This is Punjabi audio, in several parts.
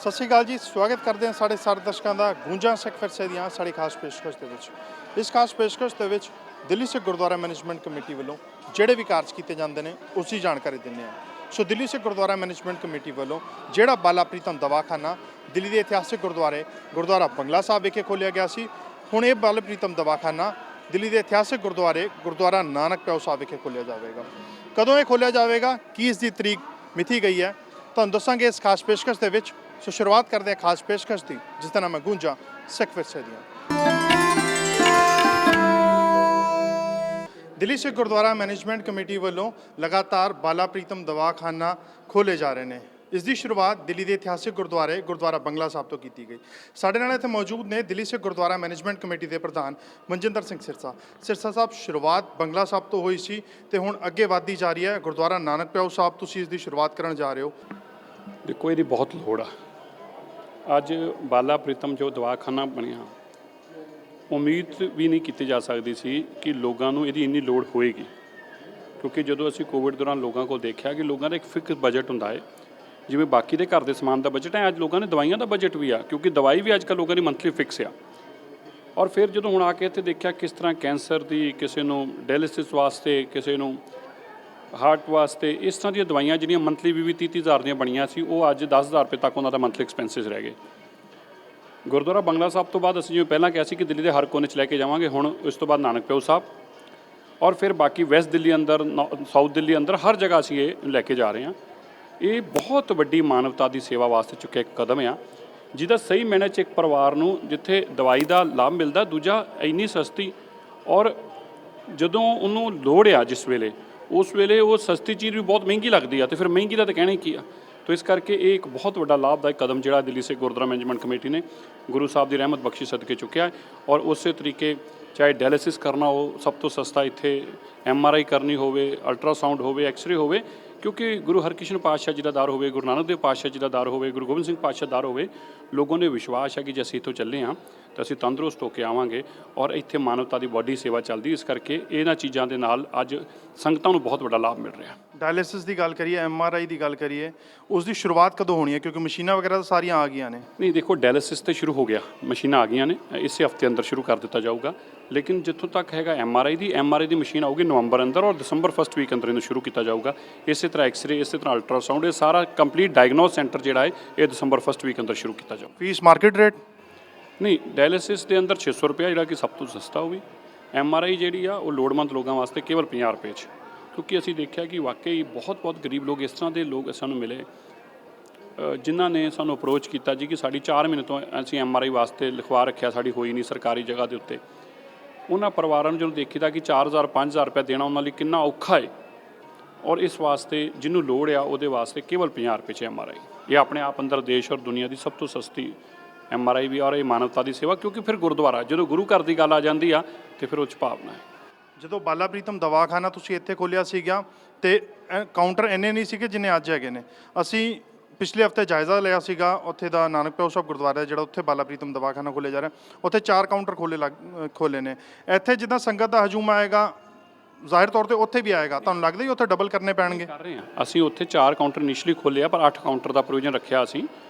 ਸਤਿ ਸ਼੍ਰੀ ਅਕਾਲ ਜੀ। ਸਵਾਗਤ ਕਰਦੇ ਹਾਂ ਸਾਡੇ ਸਾਰੇ ਦਰਸ਼ਕਾਂ ਦਾ ਗੂੰਜਾਂ ਸਿੱਖ ਵਿਰਸੇ ਦੀਆਂ ਸਾਡੀ ਖਾਸ ਪੇਸ਼ਕਸ਼ ਦੇ ਵਿੱਚ। ਇਸ ਖਾਸ ਪੇਸ਼ਕਸ਼ ਦੇ ਵਿੱਚ ਦਿੱਲੀ ਸਿੱਖ ਗੁਰਦੁਆਰਾ ਮੈਨੇਜਮੈਂਟ ਕਮੇਟੀ ਵੱਲੋਂ ਜਿਹੜੇ ਵੀ ਕਾਰਜ ਕੀਤੇ ਜਾਂਦੇ ਨੇ ਉਸ ਦੀ ਜਾਣਕਾਰੀ ਦਿੰਦੇ ਹਾਂ। ਸੋ ਦਿੱਲੀ ਸਿੱਖ ਗੁਰਦੁਆਰਾ ਮੈਨੇਜਮੈਂਟ ਕਮੇਟੀ ਵੱਲੋਂ ਜਿਹੜਾ ਬਾਲਾ ਪ੍ਰੀਤਮ ਦਵਾਖਾਨਾ ਦਿੱਲੀ ਦੇ ਇਤਿਹਾਸਿਕ ਗੁਰਦੁਆਰਾ ਬੰਗਲਾ ਸਾਹਿਬ ਵਿਖੇ ਖੋਲ੍ਹਿਆ ਗਿਆ ਸੀ, ਹੁਣ ਇਹ ਬਾਲਾ ਪ੍ਰੀਤਮ ਦਵਾਖਾਨਾ ਦਿੱਲੀ ਦੇ ਇਤਿਹਾਸਿਕ ਗੁਰਦੁਆਰਾ ਨਾਨਕ ਪਿਆਓ ਸਾਹਿਬ ਵਿਖੇ ਖੋਲ੍ਹਿਆ ਜਾਵੇਗਾ। ਕਦੋਂ ਇਹ ਖੋਲ੍ਹਿਆ ਜਾਵੇਗਾ, ਕੀ ਇਸ ਦੀ ਤਰੀਕ ਮਿਥੀ ਗਈ ਹੈ, ਤੁਹਾਨੂੰ ਦੱਸਾਂਗੇ ਇਸ ਖਾਸ ਪੇਸ਼ਕਸ਼ ਦੇ ਵਿੱਚ। ਸੋ ਸ਼ੁਰੂਆਤ ਕਰਦੇ ਹਾਂ ਖਾਸ ਪੇਸ਼ਕਸ਼ ਦੀ, ਜਿਸ ਦਾ ਨਾਮ ਹੈ ਗੂੰਜਾਂ ਸਿੱਖ ਵਿਰਸੇ ਦੀਆਂ। ਦਿੱਲੀ ਸਿੱਖ ਗੁਰਦੁਆਰਾ ਮੈਨੇਜਮੈਂਟ ਕਮੇਟੀ ਵੱਲੋਂ ਲਗਾਤਾਰ ਬਾਲਾ ਪ੍ਰੀਤਮ ਦਵਾਖਾਨਾ ਖੋਲ੍ਹੇ ਜਾ ਰਹੇ ਨੇ। ਇਸ ਦੀ ਸ਼ੁਰੂਆਤ ਦਿੱਲੀ ਦੇ ਇਤਿਹਾਸਿਕ ਗੁਰਦੁਆਰਾ ਬੰਗਲਾ ਸਾਹਿਬ ਤੋਂ ਕੀਤੀ ਗਈ। ਸਾਡੇ ਨਾਲ ਇੱਥੇ ਮੌਜੂਦ ਨੇ ਦਿੱਲੀ ਸਿੱਖ ਗੁਰਦੁਆਰਾ ਮੈਨੇਜਮੈਂਟ ਕਮੇਟੀ ਦੇ ਪ੍ਰਧਾਨ ਮਨਜਿੰਦਰ ਸਿੰਘ ਸਿਰਸਾ ਸਾਹਿਬ। ਸ਼ੁਰੂਆਤ ਬੰਗਲਾ ਸਾਹਿਬ ਤੋਂ ਹੋਈ ਸੀ ਤੇ ਹੁਣ ਅੱਗੇ ਵਧਦੀ ਜਾ ਰਹੀ ਹੈ। ਗੁਰਦੁਆਰਾ ਨਾਨਕ ਪਿਆਓ ਸਾਹਿਬ ਤੁਸੀਂ ਇਸ ਦੀ ਸ਼ੁਰੂਆਤ ਕਰਨ ਜਾ ਰਹੇ ਹੋ। ਦੇਖੋ, ਇਹਦੀ ਬਹੁਤ ਲੋੜ ਆ। ਅੱਜ ਬਾਲਾ ਪ੍ਰੀਤਮ ਜੋ ਦਵਾਖਾਨਾ ਬਣਿਆ, ਉਮੀਦ ਵੀ ਨਹੀਂ ਕੀਤੀ ਜਾ ਸਕਦੀ ਸੀ ਕਿ ਲੋਕਾਂ ਨੂੰ ਇਹਦੀ ਇੰਨੀ ਲੋੜ ਹੋਏਗੀ, ਕਿਉਂਕਿ ਜਦੋਂ ਅਸੀਂ ਕੋਵਿਡ ਦੌਰਾਨ ਲੋਕਾਂ ਕੋਲ ਦੇਖਿਆ ਕਿ ਲੋਕਾਂ ਦਾ ਇੱਕ ਫਿਕਸ ਬਜਟ ਹੁੰਦਾ ਹੈ, ਜਿਵੇਂ ਬਾਕੀ ਦੇ ਘਰ ਦੇ ਸਮਾਨ ਦਾ ਬਜਟ ਹੈ, ਅੱਜ ਲੋਕਾਂ ਨੇ ਦਵਾਈਆਂ ਦਾ ਬਜਟ ਵੀ ਆ, ਕਿਉਂਕਿ ਦਵਾਈ ਵੀ ਅੱਜ ਕੱਲ੍ਹ ਲੋਕਾਂ ਦੀ ਮੰਥਲੀ ਫਿਕਸ ਆ। ਔਰ ਫਿਰ ਜਦੋਂ ਹੁਣ ਆ ਕੇ ਇੱਥੇ ਦੇਖਿਆ ਕਿਸ ਤਰ੍ਹਾਂ ਕੈਂਸਰ ਦੀ, ਕਿਸੇ ਨੂੰ ਡਾਇਲਿਸਿਸ ਵਾਸਤੇ, ਕਿਸੇ ਨੂੰ ਹਾਰਟ ਵਾਸਤੇ, ਇਸ ਤਰ੍ਹਾਂ ਦੀਆਂ ਦਵਾਈਆਂ ਜਿਹੜੀਆਂ ਮੰਥਲੀ 20-30 ਹਜ਼ਾਰ ਦੀਆਂ ਬਣੀਆਂ ਸੀ, ਉਹ ਅੱਜ 10,000 ਰੁਪਏ ਤੱਕ ਉਹਨਾਂ ਦਾ ਮੰਥਲੀ ਐਕਸਪੈਂਸਿਸ ਰਹਿ ਗਏ। ਗੁਰਦੁਆਰਾ ਬੰਗਲਾ ਸਾਹਿਬ ਤੋਂ ਬਾਅਦ ਅਸੀਂ ਜਿਵੇਂ ਪਹਿਲਾਂ ਕਿਹਾ ਸੀ ਕਿ ਦਿੱਲੀ ਦੇ ਹਰ ਕੋਨੇ 'ਚ ਲੈ ਕੇ ਜਾਵਾਂਗੇ, ਹੁਣ ਇਸ ਤੋਂ ਬਾਅਦ ਨਾਨਕ ਪਿਆਓ ਸਾਹਿਬ, ਔਰ ਫਿਰ ਬਾਕੀ ਵੈਸਟ ਦਿੱਲੀ ਅੰਦਰ, ਸਾਊਥ ਦਿੱਲੀ ਅੰਦਰ, ਹਰ ਜਗ੍ਹਾ ਅਸੀਂ ਇਹ ਲੈ ਕੇ ਜਾ ਰਹੇ ਹਾਂ। ਇਹ ਬਹੁਤ ਵੱਡੀ ਮਾਨਵਤਾ ਦੀ ਸੇਵਾ ਵਾਸਤੇ ਚੁੱਕਿਆ ਇੱਕ ਕਦਮ ਆ, ਜਿਹਦਾ ਸਹੀ ਮਾਇਨੇ 'ਚ ਇੱਕ ਪਰਿਵਾਰ ਨੂੰ ਜਿੱਥੇ ਦਵਾਈ ਦਾ ਲਾਭ ਮਿਲਦਾ, ਦੂਜਾ ਇੰਨੀ ਸਸਤੀ, ਔਰ ਜਦੋਂ ਉਹਨੂੰ ਲੋੜ ਆ ਜਿਸ ਵੇਲੇ, ਉਸ ਵੇਲੇ ਉਹ ਸਸਤੀ ਚੀਜ਼ ਵੀ ਬਹੁਤ ਮਹਿੰਗੀ ਲੱਗਦੀ ਆ, ਤੇ ਫਿਰ ਮਹਿੰਗੀ ਦਾ ਤਾਂ ਕਹਿਣਾ ਹੀ ਕੀ ਆ। ਤੋ ਇਸ ਕਰਕੇ ਇਹ ਇੱਕ ਬਹੁਤ ਵੱਡਾ ਲਾਭਦਾਇਕ ਕਦਮ ਜਿਹੜਾ ਦਿੱਲੀ ਸਿੱਖ ਗੁਰਦੁਆਰਾ ਮੈਨੇਜਮੈਂਟ ਕਮੇਟੀ ਨੇ ਗੁਰੂ ਸਾਹਿਬ ਦੀ ਰਹਿਮਤ ਬਖਸ਼ੀ ਸਦਕੇ ਚੁੱਕਿਆ। ਔਰ ਉਸੇ ਤਰੀਕੇ ਚਾਹੇ ਡਾਇਲਿਸਿਸ ਕਰਨਾ ਹੋ, ਸਭ ਤੋਂ ਸਸਤਾ ਇੱਥੇ MRI ਕਰਨੀ ਹੋਵੇ, ਅਲਟਰਾਸਾਊਂਡ ਹੋਵੇ, ਐਕਸਰੇ ਹੋਵੇ, ਕਿਉਂਕਿ ਗੁਰੂ ਹਰਕ੍ਰਿਸ਼ਨ ਪਾਤਸ਼ਾਹ ਜੀ ਦਾ ਦਰ ਹੋਵੇ, ਗੁਰੂ ਨਾਨਕ ਦੇਵ ਪਾਤਸ਼ਾਹ ਜੀ ਦਾ ਦਰ ਹੋਵੇ, ਗੁਰੂ ਗੋਬਿੰਦ ਸਿੰਘ ਪਾਤਸ਼ਾਹ ਦਰ ਹੋਵੇ, ਲੋਕਾਂ ਨੂੰ ਵਿਸ਼ਵਾਸ ਹੈ ਕਿ ਜੇ ਅਸੀਂ ਇੱਥੋਂ ਚੱਲੇ ਹਾਂ ਤਾਂ ਅਸੀਂ ਤੰਦਰੁਸਤ ਹੋ ਕੇ ਆਵਾਂਗੇ। ਔਰ ਇੱਥੇ ਮਾਨਵਤਾ ਦੀ ਵੱਡੀ ਸੇਵਾ ਚੱਲਦੀ, ਇਸ ਕਰਕੇ ਇਹਨਾਂ ਚੀਜ਼ਾਂ ਦੇ ਨਾਲ ਅੱਜ ਸੰਗਤਾਂ ਨੂੰ ਬਹੁਤ ਵੱਡਾ ਲਾਭ ਮਿਲ ਰਿਹਾ। ਡਾਇਲਿਸਿਸ ਦੀ ਗੱਲ ਕਰੀਏ, MRI ਦੀ ਗੱਲ ਕਰੀਏ, ਉਸ ਦੀ ਸ਼ੁਰੂਆਤ ਕਦੋਂ ਹੋਣੀ ਹੈ, ਕਿਉਂਕਿ ਮਸ਼ੀਨਾਂ ਵਗੈਰਾ ਤਾਂ ਸਾਰੀਆਂ ਆ ਗਈਆਂ ਨੇ? ਨਹੀਂ, ਦੇਖੋ, ਡਾਇਲਿਸਿਸ ਤੇ ਸ਼ੁਰੂ ਹੋ ਗਿਆ, ਮਸ਼ੀਨਾਂ ਆ ਗਈਆਂ ਨੇ, ਇਸੇ ਹਫ਼ਤੇ ਅੰਦਰ ਸ਼ੁਰੂ ਕਰ ਦਿੱਤਾ ਜਾਊਗਾ। ਲੇਕਿਨ ਜਿੱਥੋਂ ਤੱਕ ਹੈਗਾ MRI ਦੀ ਮਸ਼ੀਨ ਆਊਗੀ ਨਵੰਬਰ ਅੰਦਰ, ਔਰ ਦਸੰਬਰ ਫਸਟ ਵੀਕ ਅੰਦਰ ਇਹਨੂੰ ਸ਼ੁਰੂ ਕੀਤਾ ਜਾਊਗਾ। ਇਸੇ ਤਰ੍ਹਾਂ ਐਕਸਰੇ, ਇਸੇ ਤਰ੍ਹਾਂ ਅਲਟਰਾਸਾਊਂਡ, ਇਹ ਸਾਰਾ ਕੰਪਲੀਟ ਡਾਇਗਨੋਸ ਸੈਂਟਰ ਜਿਹੜਾ ਹੈ ਇਹ ਦਸੰਬਰ ਫਸਟ ਵੀਕ ਅੰਦਰ ਸ਼ੁਰੂ ਕੀਤਾ ਜਾਊਗਾ। Fees market rate? ਨਹੀਂ, ਡਾਇਲਿਸਿਸ ਦੇ ਅੰਦਰ 600 ਰੁਪਇਆ, ਜਿਹੜਾ ਕਿ ਸਭ ਤੋਂ ਸਸਤਾ ਹੋਵੇ। MRI ਜਿਹੜੀ ਆ ਉਹ ਲੋੜਵੰਦ ਲੋਕਾਂ ਵਾਸਤੇ ਕੇਵਲ 50 ਰੁਪਏ 'ਚ, ਕਿਉਂਕਿ ਅਸੀਂ ਦੇਖਿਆ ਕਿ ਵਾਕਈ ਬਹੁਤ ਗਰੀਬ ਲੋਕ, ਇਸ ਤਰ੍ਹਾਂ ਦੇ ਲੋਕ ਸਾਨੂੰ ਮਿਲੇ ਜਿਨ੍ਹਾਂ ਨੇ ਸਾਨੂੰ ਅਪਰੋਚ ਕੀਤਾ ਜੀ ਕਿ ਸਾਡੀ 4 ਮਹੀਨੇ ਤੋਂ ਅਸੀਂ MRI ਵਾਸਤੇ ਲਿਖਵਾ ਰੱਖਿਆ, ਸਾਡੀ ਹੋਈ ਨਹੀਂ ਸਰਕਾਰੀ ਜਗ੍ਹਾ ਦੇ ਉੱਤੇ। ਉਹਨਾਂ ਪਰਿਵਾਰਾਂ ਨੂੰ ਜਦੋਂ ਦੇਖੀਦਾ ਕਿ 4,000-5,000 ਰੁਪਏ ਦੇਣਾ ਉਹਨਾਂ ਲਈ ਕਿੰਨਾ ਔਖਾ ਹੈ, ਔਰ ਇਸ ਵਾਸਤੇ ਜਿਹਨੂੰ ਲੋੜ ਆ ਉਹਦੇ ਵਾਸਤੇ ਕੇਵਲ 50 ਰੁਪਏ 'ਚ MRI। ਇਹ ਆਪਣੇ ਆਪ ਅੰਦਰ ਦੇਸ਼ ਔਰ ਦੁਨੀਆ ਦੀ ਸਭ ਤੋਂ ਸਸਤੀ MRI ਵੀ, ਔਰ ਇਹ ਮਾਨਵਤਾ ਦੀ ਸੇਵਾ, ਕਿਉਂਕਿ ਫਿਰ ਗੁਰਦੁਆਰਾ ਜਦੋਂ ਗੁਰੂ ਘਰ ਦੀ ਗੱਲ ਆ ਜਾਂਦੀ ਆ ਤੇ ਫਿਰ ਉਹ 'ਚ ਭਾਵਨਾ ਹੈ। ਜਦੋਂ ਬਾਲਾ ਪ੍ਰੀਤਮ ਦਵਾਖਾਨਾ ਤੁਸੀਂ ਇੱਥੇ ਖੋਲ੍ਹਿਆ ਸੀਗਾ ਤੇ ਕਾਊਂਟਰ ਇੰਨੇ ਨਹੀਂ ਸੀਗੇ ਜਿੰਨੇ ਅੱਜ ਹੈਗੇ ਨੇ। ਅਸੀਂ ਪਿਛਲੇ ਹਫ਼ਤੇ ਜਾਇਜ਼ਾ ਲਿਆ ਸੀਗਾ ਉੱਥੇ ਦਾ, ਨਾਨਕ ਪਿਆਓ ਸਾਹਿਬ ਗੁਰਦੁਆਰਾ ਜਿਹੜਾ ਉੱਥੇ ਬਾਲਾ ਪ੍ਰੀਤਮ ਦਵਾਖਾਨਾ ਖੋਲ੍ਹਿਆ ਜਾ ਰਿਹਾ, ਉੱਥੇ 4 ਕਾਊਂਟਰ ਖੋਲ੍ਹੇ ਨੇ। ਇੱਥੇ ਜਿੱਦਾਂ ਸੰਗਤ ਦਾ ਹਜੂਮ ਆਏਗਾ, ਜ਼ਾਹਿਰ ਤੌਰ ਤੇ ਉੱਥੇ ਵੀ ਆਏਗਾ, ਤੁਹਾਨੂੰ ਲੱਗਦਾ ਹੀ ਉੱਥੇ ਡਬਲ ਕਰਨੇ ਪੈਣਗੇ? ਕਰ ਰਹੇ ਹਾਂ ਅਸੀਂ, ਉੱਥੇ 4 ਕਾਊਂਟਰ ਇਨੀਸ਼ੀਅਲੀ ਖੋਲ੍ਹੇ ਆ, ਪਰ 8 ਕਾਊਂਟਰ ਦਾ ਪ੍ਰੋਵੀਜ਼ਨ ਰੱਖਿਆ ਅਸੀਂ,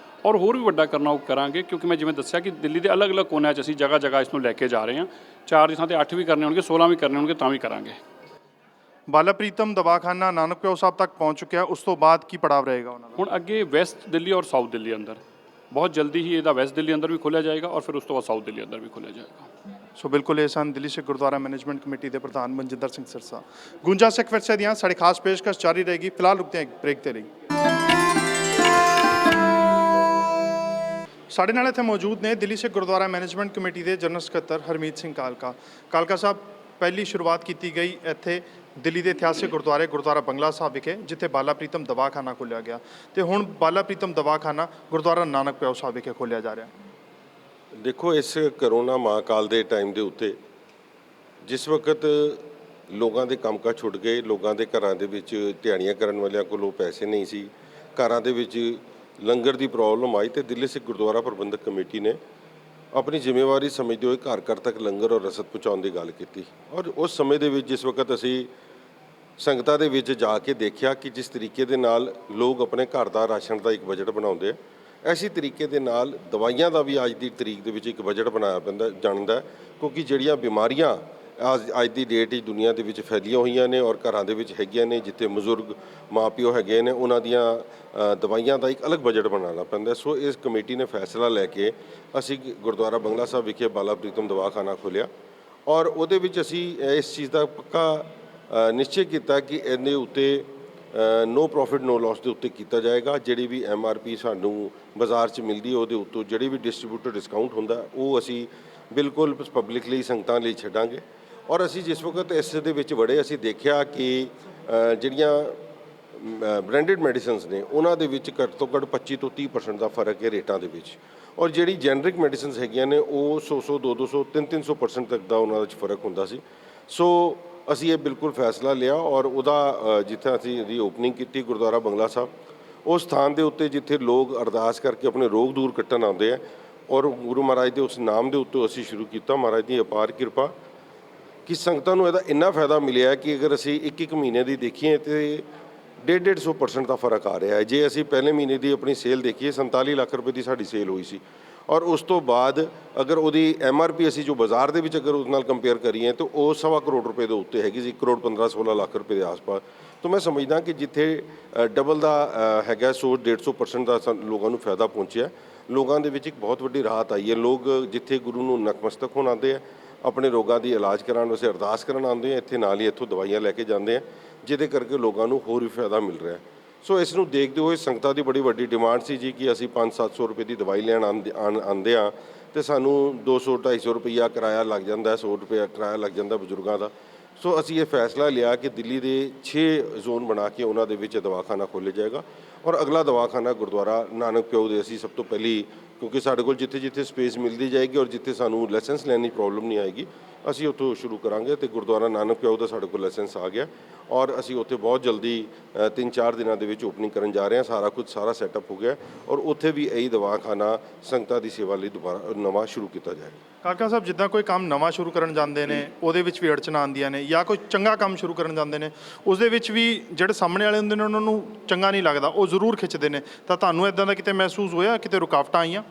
ਔਰ ਹੋਰ ਵੀ ਵੱਡਾ ਕਰਨਾ ਉਹ ਕਰਾਂਗੇ, ਕਿਉਂਕਿ ਮੈਂ ਜਿਵੇਂ ਦੱਸਿਆ ਕਿ ਦਿੱਲੀ ਦੇ ਅਲੱਗ-ਅਲੱਗ ਕੋਨਿਆਂ 'ਚ ਅਸੀਂ ਜਗ੍ਹਾ ਇਸ ਨੂੰ ਲੈ ਕੇ ਜਾ ਰਹੇ ਹਾਂ। 4 ਦੀ ਥਾਂ 'ਤੇ 8 ਵੀ ਕਰਨੇ ਹੋਣਗੇ, 16 ਵੀ ਕਰਨੇ ਹੋਣਗੇ, ਤਾਂ ਵੀ ਕਰਾਂਗੇ। ਬਾਲਾ ਪ੍ਰੀਤਮ ਦਵਾਖਾਨਾ ਨਾਨਕ ਪਿਆਓ ਸਾਹਿਬ ਤੱਕ ਪਹੁੰਚ ਚੁੱਕਿਆ, ਉਸ ਤੋਂ ਬਾਅਦ ਕੀ ਪੜਾਅ ਰਹੇਗਾ ਉਹਨਾਂ ਦਾ? ਹੁਣ ਅੱਗੇ ਵੈਸਟ ਦਿੱਲੀ ਔਰ ਸਾਊਥ ਦਿੱਲੀ ਅੰਦਰ ਬਹੁਤ ਜਲਦੀ ਹੀ ਇਹਦਾ ਵੈਸਟ ਦਿੱਲੀ ਅੰਦਰ ਵੀ ਖੋਲ੍ਹਿਆ ਜਾਏਗਾ, ਔਰ ਫਿਰ ਉਸ ਤੋਂ ਬਾਅਦ ਸਾਊਥ ਦਿੱਲੀ ਅੰਦਰ ਵੀ ਖੋਲ੍ਹਿਆ ਜਾਏਗਾ। ਸੋ ਬਿਲਕੁਲ ਇਹ ਸਨ ਦਿੱਲੀ ਸਿੱਖ ਗੁਰਦੁਆਰਾ ਮੈਨੇਜਮੈਂਟ ਕਮੇਟੀ ਦੇ ਪ੍ਰਧਾਨ ਮਨਜਿੰਦਰ ਸਿੰਘ ਸਿਰਸਾ। ਗੂੰਜਾਂ ਸਿੱਖ ਵਿਰਸੇ ਦੀਆਂ ਸਾਡੀ ਖਾਸ ਪੇਸ਼ਕਸ਼ ਜਾਰੀ ਰਹੇਗੀ। ਫਿਲਹਾਲ ਰੁਕਦੇ ਹਾਂ ਇੱਕ ਬ੍ਰੇਕ ਤੇ ਲਈ। ਸਾਡੇ ਨਾਲ ਇੱਥੇ ਮੌਜੂਦ ਨੇ ਦਿੱਲੀ ਸਿੱਖ ਗੁਰਦੁਆਰਾ ਮੈਨੇਜਮੈਂਟ ਕਮੇਟੀ ਦੇ ਜਨਰਲ ਸਕੱਤਰ ਹਰਮੀਤ ਸਿੰਘ ਕਾਲਕਾ ਸਾਹਿਬ। ਪਹਿਲੀ ਸ਼ੁਰੂਆਤ ਕੀਤੀ ਗਈ ਇੱਥੇ ਦਿੱਲੀ ਦੇ ਇਤਿਹਾਸਿਕ ਗੁਰਦੁਆਰਾ ਬੰਗਲਾ ਸਾਹਿਬ ਵਿਖੇ, ਜਿੱਥੇ ਬਾਲਾ ਪ੍ਰੀਤਮ ਦਵਾਖਾਨਾ ਖੋਲ੍ਹਿਆ ਗਿਆ, ਤੇ ਹੁਣ ਬਾਲਾ ਪ੍ਰੀਤਮ ਦਵਾਖਾਨਾ ਗੁਰਦੁਆਰਾ ਨਾਨਕ ਪਿਆਓ ਸਾਹਿਬ ਵਿਖੇ ਖੋਲ੍ਹਿਆ ਜਾ ਰਿਹਾ। ਦੇਖੋ, ਇਸ ਕਰੋਨਾ ਮਹਾਕਾਲ ਦੇ ਟਾਈਮ ਦੇ ਉੱਤੇ ਜਿਸ ਵਕਤ ਲੋਕਾਂ ਦੇ ਕੰਮਕਾਜ ਛੁੱਟ ਗਏ, ਲੋਕਾਂ ਦੇ ਘਰਾਂ ਦੇ ਵਿੱਚ ਦਿਹਾੜੀਆਂ ਕਰਨ ਵਾਲਿਆਂ ਕੋਲੋਂ ਪੈਸੇ ਨਹੀਂ ਸੀ, ਘਰਾਂ ਦੇ ਵਿੱਚ ਲੰਗਰ ਦੀ ਪ੍ਰੋਬਲਮ ਆਈ, ਤੇ ਦਿੱਲੀ ਸਿੱਖ ਗੁਰਦੁਆਰਾ ਪ੍ਰਬੰਧਕ ਕਮੇਟੀ ਨੇ ਆਪਣੀ ਜ਼ਿੰਮੇਵਾਰੀ ਸਮਝਦੇ ਹੋਏ ਘਰ ਘਰ ਤੱਕ ਲੰਗਰ ਔਰ ਰਸਦ ਪਹੁੰਚਾਉਣ ਦੀ ਗੱਲ ਕੀਤੀ। ਔਰ ਉਸ ਸਮੇਂ ਦੇ ਵਿੱਚ ਜਿਸ ਵਕਤ ਅਸੀਂ ਸੰਗਤਾਂ ਦੇ ਵਿੱਚ ਜਾ ਕੇ ਦੇਖਿਆ ਕਿ ਜਿਸ ਤਰੀਕੇ ਦੇ ਨਾਲ ਲੋਕ ਆਪਣੇ ਘਰ ਦਾ ਰਾਸ਼ਨ ਦਾ ਇੱਕ ਬਜਟ ਬਣਾਉਂਦੇ, ਐਸੀ ਤਰੀਕੇ ਦੇ ਨਾਲ ਦਵਾਈਆਂ ਦਾ ਵੀ ਅੱਜ ਦੀ ਤਰੀਕ ਦੇ ਵਿੱਚ ਇੱਕ ਬਜਟ ਬਣਾਇਆ ਪੈਂਦਾ ਜਾਣਦਾ ਹੈ, ਕਿਉਂਕਿ ਜਿਹੜੀਆਂ ਬਿਮਾਰੀਆਂ ਅੱਜ ਦੀ ਡੇਟ 'ਚ ਦੁਨੀਆ ਦੇ ਵਿੱਚ ਫੈਲੀਆਂ ਹੋਈਆਂ ਨੇ ਔਰ ਘਰਾਂ ਦੇ ਵਿੱਚ ਹੈਗੀਆਂ ਨੇ, ਜਿੱਥੇ ਬਜ਼ੁਰਗ ਮਾਂ-ਪਿਓ ਹੈਗੇ ਨੇ, ਉਹਨਾਂ ਦੀਆਂ ਦਵਾਈਆਂ ਦਾ ਇੱਕ ਅਲੱਗ ਬਜਟ ਬਣਾਉਣਾ ਪੈਂਦਾ। ਸੋ ਇਸ ਕਮੇਟੀ ਨੇ ਫੈਸਲਾ ਲੈ ਕੇ ਅਸੀਂ ਗੁਰਦੁਆਰਾ ਬੰਗਲਾ ਸਾਹਿਬ ਵਿਖੇ ਬਾਲਾ ਪ੍ਰੀਤਮ ਦਵਾਖਾਨਾ ਖੋਲ੍ਹਿਆ ਔਰ ਉਹਦੇ ਵਿੱਚ ਅਸੀਂ ਇਸ ਚੀਜ਼ ਦਾ ਪੱਕਾ ਨਿਸ਼ਚੈ ਕੀਤਾ ਕਿ ਇਹਦੇ ਉੱਤੇ ਨੋ ਪ੍ਰੋਫਿਟ ਨੋ ਲਾਸ ਦੇ ਉੱਤੇ ਕੀਤਾ ਜਾਏਗਾ। ਜਿਹੜੀ ਵੀ MRP ਸਾਨੂੰ ਬਾਜ਼ਾਰ 'ਚ ਮਿਲਦੀ ਹੈ ਉਹਦੇ ਉੱਤੋਂ ਜਿਹੜੀ ਵੀ ਡਿਸਟਰੀਬਿਊਟਰ ਡਿਸਕਾਊਂਟ ਹੁੰਦਾ ਉਹ ਅਸੀਂ ਬਿਲਕੁਲ ਪਬਲਿਕ ਲਈ, ਸੰਗਤਾਂ ਲਈ ਛੱਡਾਂਗੇ। ਔਰ ਅਸੀਂ ਜਿਸ ਵਕਤ ਇਸ ਦੇ ਵਿੱਚ ਵੜੇ ਅਸੀਂ ਦੇਖਿਆ ਕਿ ਜਿਹੜੀਆਂ ਬ੍ਰਾਂਡਡ ਮੈਡੀਸਿਨਸ ਨੇ ਉਹਨਾਂ ਦੇ ਵਿੱਚ ਘੱਟ ਤੋਂ ਘੱਟ 25 ਤੋਂ 30% ਦਾ ਫਰਕ ਹੈ ਰੇਟਾਂ ਦੇ ਵਿੱਚ, ਔਰ ਜਿਹੜੀ ਜੈਨਰਿਕ ਮੈਡੀਸਿਨਸ ਹੈਗੀਆਂ ਨੇ ਉਹ 100 200 300% ਤੱਕ ਦਾ ਉਹਨਾਂ ਵਿੱਚ ਫਰਕ ਹੁੰਦਾ ਸੀ। ਸੋ ਅਸੀਂ ਇਹ ਬਿਲਕੁਲ ਫੈਸਲਾ ਲਿਆ ਔਰ ਉਹਦਾ ਜਿੱਥੇ ਅਸੀਂ ਇਹਦੀ ਓਪਨਿੰਗ ਕੀਤੀ ਗੁਰਦੁਆਰਾ ਬੰਗਲਾ ਸਾਹਿਬ, ਉਸ ਸਥਾਨ ਦੇ ਉੱਤੇ ਜਿੱਥੇ ਲੋਕ ਅਰਦਾਸ ਕਰਕੇ ਆਪਣੇ ਰੋਗ ਦੂਰ ਕੱਟਣ ਆਉਂਦੇ ਆ ਔਰ ਗੁਰੂ ਮਹਾਰਾਜ ਦੇ ਉਸ ਨਾਮ ਦੇ ਉੱਤੇ ਅਸੀਂ ਸ਼ੁਰੂ ਕੀਤਾ। ਮਹਾਰਾਜ ਦੀ ਅਪਾਰ ਕਿਰਪਾ ਕਿ ਸੰਗਤਾਂ ਨੂੰ ਇਹਦਾ ਇੰਨਾ ਫਾਇਦਾ ਮਿਲਿਆ ਕਿ ਅਗਰ ਅਸੀਂ ਇੱਕ ਮਹੀਨੇ ਦੀ ਦੇਖੀਏ ਤੇ 150% ਦਾ ਫਰਕ ਆ ਰਿਹਾ ਹੈ। ਜੇ ਅਸੀਂ ਪਹਿਲੇ ਮਹੀਨੇ ਦੀ ਆਪਣੀ ਸੇਲ ਦੇਖੀਏ 47 ਲੱਖ ਰੁਪਏ ਦੀ ਸਾਡੀ ਸੇਲ ਹੋਈ ਸੀ ਔਰ ਉਸ ਤੋਂ ਬਾਅਦ ਅਗਰ ਉਹਦੀ MRP ਅਸੀਂ ਜੋ ਬਾਜ਼ਾਰ ਦੇ ਵਿੱਚ ਅਗਰ ਉਸ ਨਾਲ ਕੰਪੇਅਰ ਕਰੀਏ ਤਾਂ ਉਹ 1.25 ਕਰੋੜ ਰੁਪਏ ਦੇ ਉੱਤੇ ਹੈਗੀ ਸੀ, 1 ਕਰੋੜ 15-16 ਲੱਖ ਰੁਪਏ ਦੇ ਆਸ-ਪਾਸ। ਤਾਂ ਮੈਂ ਸਮਝਦਾ ਕਿ ਜਿੱਥੇ ਡਬਲ ਦਾ ਹੈਗਾ 100-150% ਦਾ ਲੋਕਾਂ ਨੂੰ ਫਾਇਦਾ ਪਹੁੰਚਿਆ, ਲੋਕਾਂ ਦੇ ਵਿੱਚ ਇੱਕ ਬਹੁਤ ਵੱਡੀ ਰਾਹਤ ਆਈ ਹੈ। ਲੋਕ ਜਿੱਥੇ ਗੁਰੂ ਨੂੰ ਨਤਮਸਤਕ ਹੋਣ ਆਉਂਦੇ ਆ, ਆਪਣੇ ਰੋਗਾਂ ਦੀ ਇਲਾਜ ਕਰਾਉਣ ਵਾਸਤੇ ਅਰਦਾਸ ਕਰਨ ਆਉਂਦੇ ਆ, ਇੱਥੇ ਨਾਲ ਹੀ ਇੱਥੋਂ ਦਵਾਈਆਂ ਲੈ ਕੇ ਜਾਂਦੇ ਆ, ਜਿਹਦੇ ਕਰਕੇ ਲੋਕਾਂ ਨੂੰ ਹੋਰ ਵੀ ਫਾਇਦਾ ਮਿਲ ਰਿਹਾ। ਸੋ ਇਸ ਨੂੰ ਦੇਖਦੇ ਹੋਏ ਸੰਗਤਾਂ ਦੀ ਬੜੀ ਵੱਡੀ ਡਿਮਾਂਡ ਸੀ ਜੀ ਕਿ ਅਸੀਂ 500-700 ਰੁਪਏ ਦੀ ਦਵਾਈ ਲੈਣ ਆਉਂਦੇ ਆ ਅਤੇ ਸਾਨੂੰ 200-250 ਰੁਪਈਆ ਕਿਰਾਇਆ ਲੱਗ ਜਾਂਦਾ, 100 ਰੁਪਇਆ ਕਿਰਾਇਆ ਲੱਗ ਜਾਂਦਾ ਬਜ਼ੁਰਗਾਂ ਦਾ। ਸੋ ਅਸੀਂ ਇਹ ਫੈਸਲਾ ਲਿਆ ਕਿ ਦਿੱਲੀ ਦੇ 6 ਜ਼ੋਨ ਬਣਾ ਕੇ ਉਹਨਾਂ ਦੇ ਵਿੱਚ ਦਵਾਖਾਨਾ ਖੋਲ੍ਹਿਆ ਜਾਏਗਾ ਔਰ ਅਗਲਾ ਦਵਾਖਾਨਾ ਗੁਰਦੁਆਰਾ ਨਾਨਕ ਪਿਓ ਦੇ ਅਸੀਂ ਸਭ ਤੋਂ ਪਹਿਲੀ, ਕਿਉਂਕਿ ਸਾਡੇ ਕੋਲ ਜਿੱਥੇ ਸਪੇਸ ਮਿਲਦੀ ਜਾਏਗੀ ਔਰ ਜਿੱਥੇ ਸਾਨੂੰ ਲਾਇਸੈਂਸ ਲੈਣ ਦੀ ਪ੍ਰੋਬਲਮ ਨਹੀਂ ਆਏਗੀ ਅਸੀਂ ਉੱਥੋਂ ਸ਼ੁਰੂ ਕਰਾਂਗੇ। ਅਤੇ ਗੁਰਦੁਆਰਾ ਨਾਨਕ ਪਿਓ ਦਾ ਸਾਡੇ ਕੋਲ ਲਾਇਸੈਂਸ ਆ ਗਿਆ ਔਰ ਅਸੀਂ ਉੱਥੇ ਬਹੁਤ ਜਲਦੀ 3-4 ਦਿਨਾਂ ਦੇ ਵਿੱਚ ਓਪਨਿੰਗ ਕਰਨ ਜਾ ਰਹੇ ਹਾਂ। ਸਾਰਾ ਸੈਟਅਪ ਹੋ ਗਿਆ ਔਰ ਉੱਥੇ ਵੀ ਇਹੀ ਦਵਾਖਾਨਾ ਸੰਗਤਾਂ ਦੀ ਸੇਵਾ ਲਈ ਦੁਬਾਰਾ ਨਵਾਂ ਸ਼ੁਰੂ ਕੀਤਾ ਜਾਏਗਾ। ਕਾਕਾ ਸਾਹਿਬ, ਜਿੱਦਾਂ ਕੋਈ ਕੰਮ ਨਵਾਂ ਸ਼ੁਰੂ ਕਰਨ ਜਾਂਦੇ ਨੇ ਉਹਦੇ ਵਿੱਚ ਵੀ ਅੜਚਣਾਂ ਆਉਂਦੀਆਂ ਨੇ, ਜਾਂ ਕੋਈ ਚੰਗਾ ਕੰਮ ਸ਼ੁਰੂ ਕਰਨ ਜਾਂਦੇ ਨੇ ਉਸ ਦੇ ਵਿੱਚ ਵੀ ਜਿਹੜੇ ਸਾਹਮਣੇ ਵਾਲੇ ਹੁੰਦੇ ਨੇ ਉਹਨਾਂ ਨੂੰ ਚੰਗਾ ਨਹੀਂ ਲੱਗਦਾ, ਉਹ ਜ਼ਰੂਰ ਖਿੱਚਦੇ ਨੇ, ਤਾਂ ਤੁਹਾਨੂੰ ਇੱਦਾਂ ਦਾ ਕਿਤੇ ਮਹਿਸੂਸ ਹੋਇਆ, ਕਿਤੇ ਰੁਕਾਵਟਾਂ ਆਈਆਂ?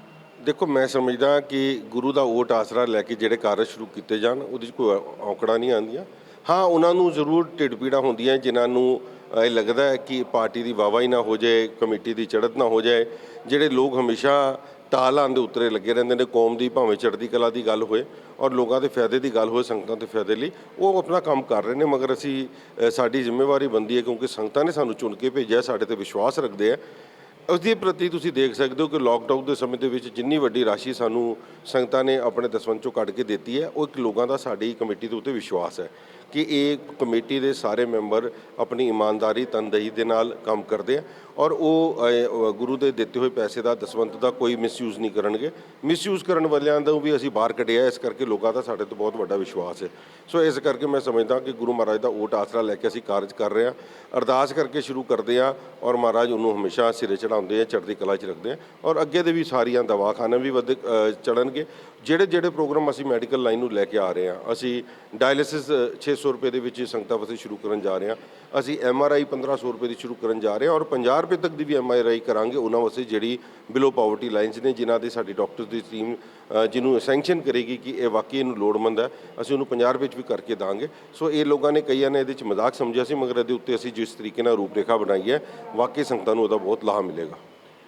ਦੇਖੋ, ਮੈਂ ਸਮਝਦਾ ਕਿ ਗੁਰੂ ਦਾ ਓਟ ਆਸਰਾ ਲੈ ਕੇ ਜਿਹੜੇ ਕਾਰਜ ਸ਼ੁਰੂ ਕੀਤੇ ਜਾਣ ਉਹਦੇ 'ਚ ਕੋਈ ਔਕੜਾਂ ਨਹੀਂ ਆਉਂਦੀਆਂ। ਹਾਂ, ਉਹਨਾਂ ਨੂੰ ਜ਼ਰੂਰ ਢਿੱਡ ਪੀੜਾਂ ਹੁੰਦੀਆਂ ਜਿਨ੍ਹਾਂ ਨੂੰ ਇਹ ਲੱਗਦਾ ਹੈ ਕਿ ਪਾਰਟੀ ਦੀ ਵਾਹਵਾਹੀ ਨਾ ਹੋ ਜਾਏ, ਕਮੇਟੀ ਦੀ ਚੜ੍ਹਤ ਨਾ ਹੋ ਜਾਏ। ਜਿਹੜੇ ਲੋਕ ਹਮੇਸ਼ਾ ਟਾਲਾਂ ਦੇ ਉੱਤੇ ਲੱਗੇ ਰਹਿੰਦੇ ਨੇ, ਕੌਮ ਦੀ ਭਾਵੇਂ ਚੜ੍ਹਦੀ ਕਲਾ ਦੀ ਗੱਲ ਹੋਏ ਔਰ ਲੋਕਾਂ ਦੇ ਫਾਇਦੇ ਦੀ ਗੱਲ ਹੋਏ, ਸੰਗਤਾਂ ਦੇ ਫਾਇਦੇ ਲਈ ਉਹ ਆਪਣਾ ਕੰਮ ਕਰ ਰਹੇ ਨੇ। ਮਗਰ ਸਾਡੀ ਜ਼ਿੰਮੇਵਾਰੀ ਬਣਦੀ ਹੈ, ਕਿਉਂਕਿ ਸੰਗਤਾਂ ਨੇ ਸਾਨੂੰ ਚੁਣ ਕੇ ਭੇਜਿਆ, ਸਾਡੇ 'ਤੇ ਵਿਸ਼ਵਾਸ ਰੱਖਦੇ ਆ। ਉਸ ਦੇ ਪ੍ਰਤੀ ਤੁਸੀਂ ਦੇਖ ਸਕਦੇ ਹੋ ਕਿ ਲੋਕਡਾਊਨ ਦੇ ਸਮੇਂ ਦੇ ਵਿੱਚ ਜਿੰਨੀ ਵੱਡੀ ਰਾਸ਼ੀ ਸਾਨੂੰ ਸੰਗਤਾਂ ਨੇ ਆਪਣੇ ਦਸਵੰਧ 'ਚੋਂ ਕੱਢ ਕੇ ਦਿੱਤੀ ਹੈ, ਉਹ ਇੱਕ ਲੋਕਾਂ ਦਾ ਸਾਡੀ ਕਮੇਟੀ ਦੇ ਉੱਤੇ ਵਿਸ਼ਵਾਸ ਹੈ ਕਿ ਇਹ ਕਮੇਟੀ ਦੇ ਸਾਰੇ ਮੈਂਬਰ ਆਪਣੀ ਇਮਾਨਦਾਰੀ, ਤਨਦੇਹੀ ਦੇ ਨਾਲ ਕੰਮ ਕਰਦੇ ਆ ਔਰ ਉਹ ਗੁਰੂ ਦੇ ਦਿੱਤੇ ਹੋਏ ਪੈਸੇ ਦਾ, ਦਸਵੰਧ ਦਾ ਕੋਈ ਮਿਸਯੂਜ਼ ਨਹੀਂ ਕਰਨਗੇ। ਮਿਸਯੂਜ਼ ਕਰਨ ਵਾਲਿਆਂ ਨੂੰ ਵੀ ਅਸੀਂ ਬਾਹਰ ਕੱਢਿਆ, ਇਸ ਕਰਕੇ ਲੋਕਾਂ ਦਾ ਸਾਡੇ ਤੋਂ ਬਹੁਤ ਵੱਡਾ ਵਿਸ਼ਵਾਸ ਹੈ। ਸੋ ਇਸ ਕਰਕੇ ਮੈਂ ਸਮਝਦਾ ਕਿ ਗੁਰੂ ਮਹਾਰਾਜ ਦਾ ਓਟ ਆਸਰਾ ਲੈ ਕੇ ਅਸੀਂ ਕਾਰਜ ਕਰ ਰਹੇ ਹਾਂ, ਅਰਦਾਸ ਕਰਕੇ ਸ਼ੁਰੂ ਕਰਦੇ ਹਾਂ ਔਰ ਮਹਾਰਾਜ ਉਹਨੂੰ ਹਮੇਸ਼ਾ ਸਿਰੇ ਚੜ੍ਹਾਉਂਦੇ ਆ, ਚੜ੍ਹਦੀ ਕਲਾ 'ਚ ਰੱਖਦੇ ਆ ਔਰ ਅੱਗੇ ਦੇ ਵੀ ਸਾਰੀਆਂ ਦਵਾਖਾਨੇ ਵੀ ਚੜ੍ਹਨਗੇ। ਜਿਹੜੇ ਪ੍ਰੋਗਰਾਮ ਅਸੀਂ ਮੈਡੀਕਲ ਲਾਈਨ ਨੂੰ ਲੈ ਕੇ ਆ ਰਹੇ ਹਾਂ, ਅਸੀਂ ਡਾਇਲਿਸਿਸ 600 ਰੁਪਏ ਦੇ ਵਿੱਚ ਸੰਗਤਾਂ ਵਾਸਤੇ ਸ਼ੁਰੂ ਕਰਨ ਜਾ ਰਹੇ ਹਾਂ, ਅਸੀਂ MRI 1500 ਰੁਪਏ ਦੀ ਸ਼ੁਰੂ ਕਰਨ ਜਾ ਰਹੇ ਹਾਂ ਔਰ 50 ਰੁਪਏ ਤੱਕ ਦੀ ਵੀ MRI ਕਰਾਂਗੇ ਉਹਨਾਂ ਵਾਸਤੇ ਜਿਹੜੀ ਬਿਲੋ ਪਾਵਰਟੀ ਲਾਈਨਸ ਨੇ, ਜਿਨ੍ਹਾਂ ਦੀ ਸਾਡੀ ਡਾਕਟਰਸ ਦੀ ਟੀਮ ਜਿਹਨੂੰ ਸੈਂਕਸ਼ਨ ਕਰੇਗੀ ਕਿ ਇਹ ਵਾਕਈ ਇਹਨੂੰ ਲੋੜਮੰਦ ਹੈ, ਅਸੀਂ ਉਹਨੂੰ 50 ਰੁਪਏ 'ਚ ਵੀ ਕਰਕੇ ਦਾਂਗੇ। ਸੋ ਇਹ ਲੋਕਾਂ ਨੇ ਕਈਆਂ ਨੇ ਇਹਦੇ 'ਚ ਮਜ਼ਾਕ ਸਮਝਿਆ ਸੀ, ਮਗਰ ਇਹਦੇ ਉੱਤੇ ਅਸੀਂ ਜਿਸ ਤਰੀਕੇ ਨਾਲ ਰੂਪਰੇਖਾ ਬਣਾਈ ਹੈ, ਵਾਕਈ ਸੰਗਤਾਂ ਨੂੰ ਉਹਦਾ ਬਹੁਤ ਲਾਹਾ ਮਿਲੇਗਾ।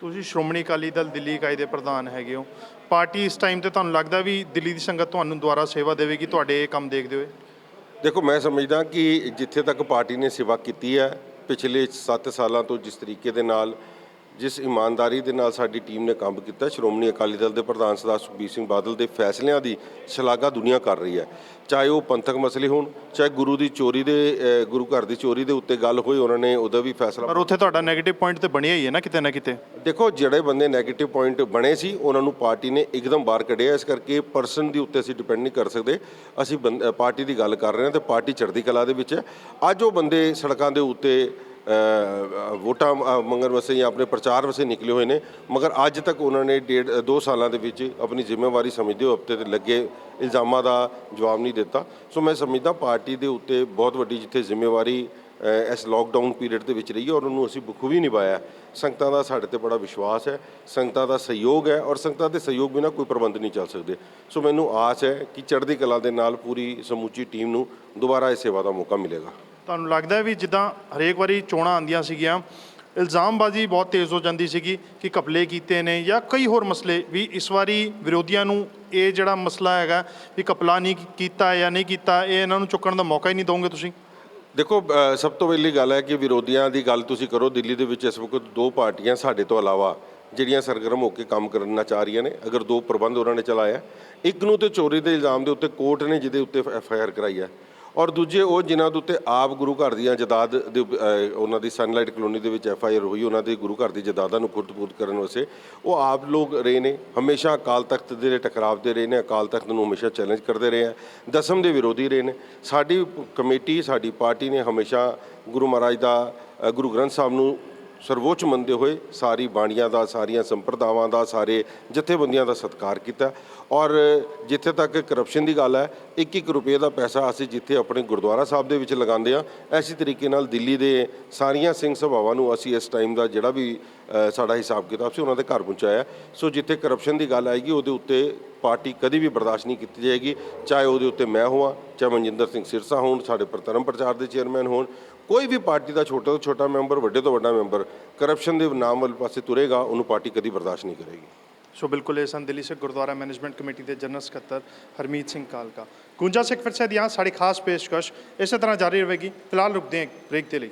ਤੁਸੀਂ ਸ਼੍ਰੋਮਣੀ ਅਕਾਲੀ ਦਲ ਦਿੱਲੀ ਇਕਾਈ ਦੇ ਪ੍ਰਧਾਨ ਹੈਗੇ ਹੋ, ਪਾਰਟੀ ਇਸ ਟਾਈਮ 'ਤੇ ਤੁਹਾਨੂੰ ਲੱਗਦਾ ਵੀ ਦਿੱਲੀ ਦੀ ਸੰਗਤ ਤੁਹਾਨੂੰ ਦੁਆਰਾ ਸੇਵਾ ਦੇਵੇਗੀ ਤੁਹਾਡੇ ਇਹ ਕੰਮ ਦੇਖਦੇ ਹੋਏ? ਦੇਖੋ, ਮੈਂ ਸਮਝਦਾ ਕਿ ਜਿੱਥੇ ਤੱਕ ਪਾਰਟੀ ਨੇ ਸੇਵਾ ਕੀਤੀ ਹੈ ਪਿਛਲੇ 7 ਸਾਲਾਂ ਤੋਂ, ਜਿਸ ਤਰੀਕੇ ਦੇ ਨਾਲ, ਜਿਸ ਇਮਾਨਦਾਰੀ ਦੇ ਨਾਲ ਸਾਡੀ ਟੀਮ ਨੇ ਕੰਮ ਕੀਤਾ, ਸ਼੍ਰੋਮਣੀ ਅਕਾਲੀ ਦਲ ਦੇ ਪ੍ਰਧਾਨ ਸਰਦਾਰ ਸੁਖਬੀਰ ਸਿੰਘ ਬਾਦਲ ਦੇ ਫੈਸਲਿਆਂ ਦੀ ਸ਼ਲਾਘਾ ਦੁਨੀਆ ਕਰ ਰਹੀ ਹੈ। ਚਾਹੇ ਉਹ ਪੰਥਕ ਮਸਲੇ ਹੋਣ, ਚਾਹੇ ਗੁਰੂ ਘਰ ਦੀ ਚੋਰੀ ਦੇ ਉੱਤੇ ਗੱਲ ਹੋਈ, ਉਹਨਾਂ ਨੇ ਉਹਦਾ ਵੀ ਫੈਸਲਾ। ਪਰ ਉੱਥੇ ਤੁਹਾਡਾ ਨੈਗੇਟਿਵ ਪੁਆਇੰਟ ਤੇ ਬਣਿਆ ਹੀ ਹੈ ਨਾ ਕਿਤੇ ਨਾ ਕਿਤੇ। ਦੇਖੋ, ਜਿਹੜੇ ਬੰਦੇ ਨੈਗੇਟਿਵ ਪੁਆਇੰਟ ਬਣੇ ਸੀ ਉਹਨਾਂ ਨੂੰ ਪਾਰਟੀ ਨੇ ਇੱਕਦਮ ਬਾਹਰ ਕੱਢਿਆ, ਇਸ ਕਰਕੇ ਪਰਸਨ ਦੇ ਉੱਤੇ ਅਸੀਂ ਡਿਪੈਂਡ ਨਹੀਂ ਕਰ ਸਕਦੇ। ਅਸੀਂ ਪਾਰਟੀ ਦੀ ਗੱਲ ਕਰ ਰਹੇ ਹਾਂ ਅਤੇ ਪਾਰਟੀ ਚੜ੍ਹਦੀ ਕਲਾ ਦੇ ਵਿੱਚ ਹੈ। ਅੱਜ ਉਹ ਬੰਦੇ ਸੜਕਾਂ ਦੇ ਉੱਤੇ ਵੋਟਾਂ ਮੰਗਣ ਵਾਸਤੇ ਜਾਂ ਆਪਣੇ ਪ੍ਰਚਾਰ ਵਾਸਤੇ ਨਿਕਲੇ ਹੋਏ ਨੇ, ਮਗਰ ਅੱਜ ਤੱਕ ਉਹਨਾਂ ਨੇ 1.5-2 ਸਾਲਾਂ ਦੇ ਵਿੱਚ ਆਪਣੀ ਜ਼ਿੰਮੇਵਾਰੀ ਸਮਝਦੇ ਹੋ ਹਫ਼ਤੇ 'ਤੇ ਲੱਗੇ ਇਲਜ਼ਾਮਾਂ ਦਾ ਜਵਾਬ ਨਹੀਂ ਦਿੱਤਾ। ਸੋ ਮੈਂ ਸਮਝਦਾ ਪਾਰਟੀ ਦੇ ਉੱਤੇ ਬਹੁਤ ਵੱਡੀ ਜਿੱਥੇ ਜ਼ਿੰਮੇਵਾਰੀ ਇਸ ਲੋਕਡਾਊਨ ਪੀਰੀਅਡ ਦੇ ਵਿੱਚ ਰਹੀ ਹੈ ਔਰ ਉਹਨੂੰ ਅਸੀਂ ਬਖੂਬੀ ਨਿਭਾਇਆ। ਸੰਗਤਾਂ ਦਾ ਸਾਡੇ ਤੇ ਬੜਾ ਵਿਸ਼ਵਾਸ ਹੈ, ਸੰਗਤਾਂ ਦਾ ਸਹਿਯੋਗ ਹੈ ਔਰ ਸੰਗਤਾਂ ਦੇ ਸਹਿਯੋਗ ਬਿਨਾਂ ਕੋਈ ਪ੍ਰਬੰਧ ਨਹੀਂ ਚੱਲ ਸਕਦੇ। ਸੋ ਮੈਨੂੰ ਆਸ ਹੈ ਕਿ ਚੜ੍ਹਦੀ ਕਲਾ ਦੇ ਨਾਲ ਪੂਰੀ ਸਮੁੱਚੀ ਟੀਮ ਨੂੰ ਦੁਬਾਰਾ ਇਸ ਸੇਵਾ ਦਾ ਮੌਕਾ ਮਿਲੇਗਾ। ਤੁਹਾਨੂੰ ਲੱਗਦਾ ਹੈ ਵੀ ਜਿੱਦਾਂ ਹਰੇਕ ਵਾਰੀ ਚੋਣਾਂ ਆਉਂਦੀਆਂ ਸੀਗੀਆਂ, ਇਲਜ਼ਾਮਬਾਜ਼ੀ ਬਹੁਤ ਤੇਜ਼ ਹੋ ਜਾਂਦੀ ਸੀਗੀ ਕਿ ਘਪਲੇ ਕੀਤੇ ਨੇ ਜਾਂ ਕਈ ਹੋਰ ਮਸਲੇ, ਵੀ ਇਸ ਵਾਰੀ ਵਿਰੋਧੀਆਂ ਨੂੰ ਇਹ ਜਿਹੜਾ ਮਸਲਾ ਹੈਗਾ ਵੀ ਘਪਲਾ ਨਹੀਂ ਕੀਤਾ ਜਾਂ ਨਹੀਂ ਕੀਤਾ, ਇਹ ਇਹਨਾਂ ਨੂੰ ਚੁੱਕਣ ਦਾ ਮੌਕਾ ਹੀ ਨਹੀਂ ਦਿਓਗੇ ਤੁਸੀਂ? ਦੇਖੋ, ਸਭ ਤੋਂ ਪਹਿਲੀ ਗੱਲ ਹੈ ਕਿ ਵਿਰੋਧੀਆਂ ਦੀ ਗੱਲ ਤੁਸੀਂ ਕਰੋ। ਦਿੱਲੀ ਦੇ ਵਿੱਚ ਇਸ ਵਕਤ 2 ਪਾਰਟੀਆਂ ਸਾਡੇ ਤੋਂ ਇਲਾਵਾ ਜਿਹੜੀਆਂ ਸਰਗਰਮ ਹੋ ਕੇ ਕੰਮ ਕਰਨਾ ਚਾਹ ਰਹੀਆਂ ਨੇ। ਅਗਰ 2 ਪ੍ਰਬੰਧ ਉਹਨਾਂ ਨੇ ਚਲਾਇਆ, ਇੱਕ ਨੂੰ ਤੇ ਚੋਰੀ ਦੇ ਇਲਜ਼ਾਮ ਦੇ ਉੱਤੇ ਕੋਰਟ ਨੇ ਜਿਹਦੇ ਉੱਤੇ FIR ਕਰਾਈ ਹੈ, ਔਰ ਦੂਜੇ ਉਹ ਜਿਨ੍ਹਾਂ ਦੇ ਉੱਤੇ ਆਪ ਗੁਰੂ ਘਰ ਦੀਆਂ ਜਾਇਦਾਦ ਦੇ ਉਹਨਾਂ ਦੀ ਸਨਲਾਈਟ ਕਲੋਨੀ ਦੇ ਵਿੱਚ FIR ਹੋਈ, ਉਹਨਾਂ ਦੇ ਗੁਰੂ ਘਰ ਦੀ ਜਾਇਦਾਦਾਂ ਨੂੰ ਖੁਰਦ-ਬੁਰਦ ਕਰਨ ਵਾਸਤੇ ਉਹ ਆਪ ਲੋਕ ਰਹੇ ਨੇ। ਹਮੇਸ਼ਾ ਅਕਾਲ ਤਖਤ ਦੇ ਟਕਰਾਵ ਦੇ ਰਹੇ ਨੇ, ਅਕਾਲ ਤਖਤ ਨੂੰ ਹਮੇਸ਼ਾ ਚੈਲੰਜ ਕਰਦੇ ਰਹੇ ਆ, ਦਸਮ ਦੇ ਵਿਰੋਧੀ ਰਹੇ ਨੇ। ਸਾਡੀ ਕਮੇਟੀ, ਸਾਡੀ ਪਾਰਟੀ ਨੇ ਹਮੇਸ਼ਾ ਗੁਰੂ ਮਹਾਰਾਜ ਦਾ, ਗੁਰੂ ਗ੍ਰੰਥ ਸਾਹਿਬ ਨੂੰ ਸਰਵੋੱਚ ਮੰਨਦੇ ਹੋਏ ਸਾਰੀ ਬਾਣੀਆਂ ਦਾ, ਸਾਰੀਆਂ ਸੰਪਰਦਾਵਾਂ ਦਾ, ਸਾਰੇ ਜਥੇਬੰਦੀਆਂ ਦਾ ਸਤਿਕਾਰ ਕੀਤਾ। ਔਰ ਜਿੱਥੇ ਤੱਕ ਕਰਪਸ਼ਨ ਦੀ ਗੱਲ ਹੈ, 1-1 ਰੁਪਏ ਦਾ ਪੈਸਾ ਅਸੀਂ ਜਿੱਥੇ ਆਪਣੇ ਗੁਰਦੁਆਰਾ ਸਾਹਿਬ ਦੇ ਵਿੱਚ ਲਗਾਉਂਦੇ ਹਾਂ, ਐਸੀ ਤਰੀਕੇ ਨਾਲ ਦਿੱਲੀ ਦੇ ਸਾਰੀਆਂ ਸਿੰਘ ਸਭਾਵਾਂ ਨੂੰ ਅਸੀਂ ਇਸ ਟਾਈਮ ਦਾ ਜਿਹੜਾ ਵੀ ਸਾਡਾ ਹਿਸਾਬ ਕਿਤਾਬ ਸੀ ਉਹਨਾਂ ਦੇ ਘਰ ਪਹੁੰਚਾਇਆ। ਸੋ ਜਿੱਥੇ ਕਰਪਸ਼ਨ ਦੀ ਗੱਲ ਆਏਗੀ ਉਹਦੇ ਉੱਤੇ ਪਾਰਟੀ ਕਦੀ ਵੀ ਬਰਦਾਸ਼ਤ ਨਹੀਂ ਕੀਤੀ ਜਾਏਗੀ, ਚਾਹੇ ਉਹਦੇ ਉੱਤੇ ਮੈਂ ਹੋਵਾਂ, ਚਾਹੇ ਮਨਜਿੰਦਰ ਸਿੰਘ ਸਿਰਸਾ ਹੋਣ, ਸਾਡੇ ਧਰਮ ਪ੍ਰਚਾਰ ਦੇ ਚੇਅਰਮੈਨ ਹੋਣ, ਕੋਈ ਵੀ ਪਾਰਟੀ ਦਾ ਛੋਟਾ ਤੋਂ ਛੋਟਾ ਮੈਂਬਰ, ਵੱਡੇ ਤੋਂ ਵੱਡਾ ਮੈਂਬਰ ਕਰਪਸ਼ਨ ਦੇ ਨਾਮ ਵਾਲੇ ਪਾਸੇ ਤੁਰੇਗਾ, ਉਹਨੂੰ ਪਾਰਟੀ ਕਦੀ ਬਰਦਾਸ਼ਤ ਨਹੀਂ ਕਰੇਗੀ। ਸੋ ਬਿਲकुल ਇਹ ਸਨ ਦਿੱਲੀ ਸਿੱਖ ਗੁਰਦੁਆਰਾ ਮੈਨੇਜਮੈਂਟ ਕਮੇਟੀ ਦੇ ਜਨਰਲ ਸਕੱਤਰ ਹਰਮੀਤ ਸਿੰਘ ਕਾਲਕਾ। ਗੁੰਜਾ ਸਿੱਖ ਫਿਰਸੇ ਦੀਆਂ ਸਾਡੀ ਖਾਸ ਪੇਸ਼ਕਸ਼ ਇਸੇ ਤਰ੍ਹਾਂ ਜਾਰੀ ਰਹੇਗੀ। ਫਿਲਹਾਲ ਰੁਕਦੇ ਹਾਂ ਬ੍ਰੇਕ ਦੇ ਲਈ।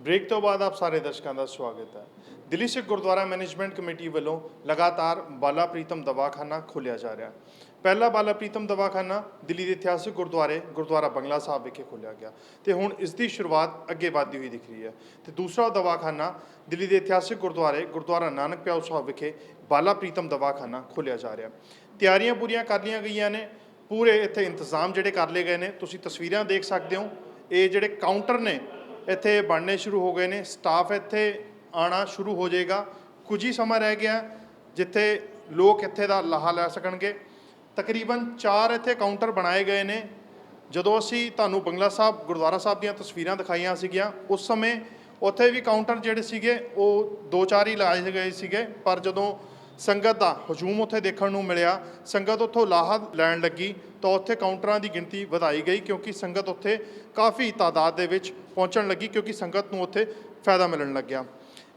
ਬ੍ਰੇਕ ਤੋਂ ਬਾਅਦ ਆਪ ਸਾਰੇ ਦਰਸ਼ਕਾਂ ਦਾ ਸਵਾਗਤ ਹੈ। ਦਿੱਲੀ ਸਿੱਖ ਗੁਰਦੁਆਰਾ ਮੈਨੇਜਮੈਂਟ ਕਮੇਟੀ ਵੱਲੋਂ ਲਗਾਤਾਰ ਬਾਲਾ ਪ੍ਰੀਤਮ ਦਵਾਖਾਨਾ ਖੋਲ੍ਹਿਆ ਜਾ ਰਿਹਾ। ਪਹਿਲਾ ਬਾਲਾ ਪ੍ਰੀਤਮ ਦਵਾਖਾਨਾ ਦਿੱਲੀ ਦੇ ਇਤਿਹਾਸਕ ਗੁਰਦੁਆਰਾ ਬੰਗਲਾ ਸਾਹਿਬ ਵਿਖੇ ਖੋਲ੍ਹਿਆ ਗਿਆ ਤੇ ਹੁਣ ਇਸ ਦੀ ਸ਼ੁਰੂਆਤ ਅੱਗੇ ਵਧਦੀ ਹੋਈ ਦਿਖ ਰਹੀ ਹੈ। ਤੇ ਦੂਸਰਾ ਦਵਾਖਾਨਾ ਦਿੱਲੀ ਦੇ ਇਤਿਹਾਸਕ ਗੁਰਦੁਆਰਾ ਨਾਨਕ ਪਿਆਉ ਸਾਹਿਬ ਵਿਖੇ ਬਾਲਾ ਪ੍ਰੀਤਮ ਦਵਾਖਾਨਾ ਖੋਲ੍ਹਿਆ ਜਾ ਰਿਹਾ। ਤਿਆਰੀਆਂ ਪੂਰੀਆਂ ਕਰ ਲਈਆਂ ਗਈਆਂ ਨੇ, ਪੂਰੇ ਇੱਥੇ ਇੰਤਜ਼ਾਮ ਜਿਹੜੇ ਕਰ ਲਏ ਗਏ ਨੇ। ਤੁਸੀਂ ਤਸਵੀਰਾਂ ਦੇਖ ਸਕਦੇ ਹੋ, ਇਹ ਜਿਹੜੇ ਕਾਊਂਟਰ ਨੇ ਇੱਥੇ ਬਣਨੇ ਸ਼ੁਰੂ ਹੋ ਗਏ ਨੇ। ਸਟਾਫ ਇੱਥੇ ਆਉਣਾ ਸ਼ੁਰੂ ਹੋ ਜਾਏਗਾ। ਕੁਝ ਹੀ ਸਮਾਂ ਰਹਿ ਗਿਆ ਜਿੱਥੇ ਲੋਕ ਇੱਥੇ ਦਾ ਲਾਹਾ ਲੈ ਸਕਣਗੇ। ਤਕਰੀਬਨ 4 ਇੱਥੇ ਕਾਊਂਟਰ ਬਣਾਏ ਗਏ ਨੇ। ਜਦੋਂ ਅਸੀਂ ਤੁਹਾਨੂੰ ਬੰਗਲਾ ਸਾਹਿਬ ਗੁਰਦੁਆਰਾ ਸਾਹਿਬ ਦੀਆਂ ਤਸਵੀਰਾਂ ਦਿਖਾਈਆਂ ਸੀਗੀਆਂ, ਉਸ ਸਮੇਂ ਉੱਥੇ ਵੀ ਕਾਊਂਟਰ ਜਿਹੜੇ ਸੀਗੇ ਉਹ 2-4 ਹੀ ਲਾਏ ਗਏ ਸੀਗੇ, ਪਰ ਜਦੋਂ ਸੰਗਤ ਦਾ ਹਜੂਮ ਉੱਥੇ ਦੇਖਣ ਨੂੰ ਮਿਲਿਆ, ਸੰਗਤ ਉੱਥੋਂ ਲਾਹਾ ਲੈਣ ਲੱਗੀ ਤਾਂ ਉੱਥੇ ਕਾਊਂਟਰਾਂ ਦੀ ਗਿਣਤੀ ਵਧਾਈ ਗਈ, ਕਿਉਂਕਿ ਸੰਗਤ ਉੱਥੇ ਕਾਫੀ ਤਾਦਾਦ ਦੇ ਵਿੱਚ ਪਹੁੰਚਣ ਲੱਗੀ, ਕਿਉਂਕਿ ਸੰਗਤ ਨੂੰ ਉੱਥੇ ਫਾਇਦਾ ਮਿਲਣ ਲੱਗਿਆ।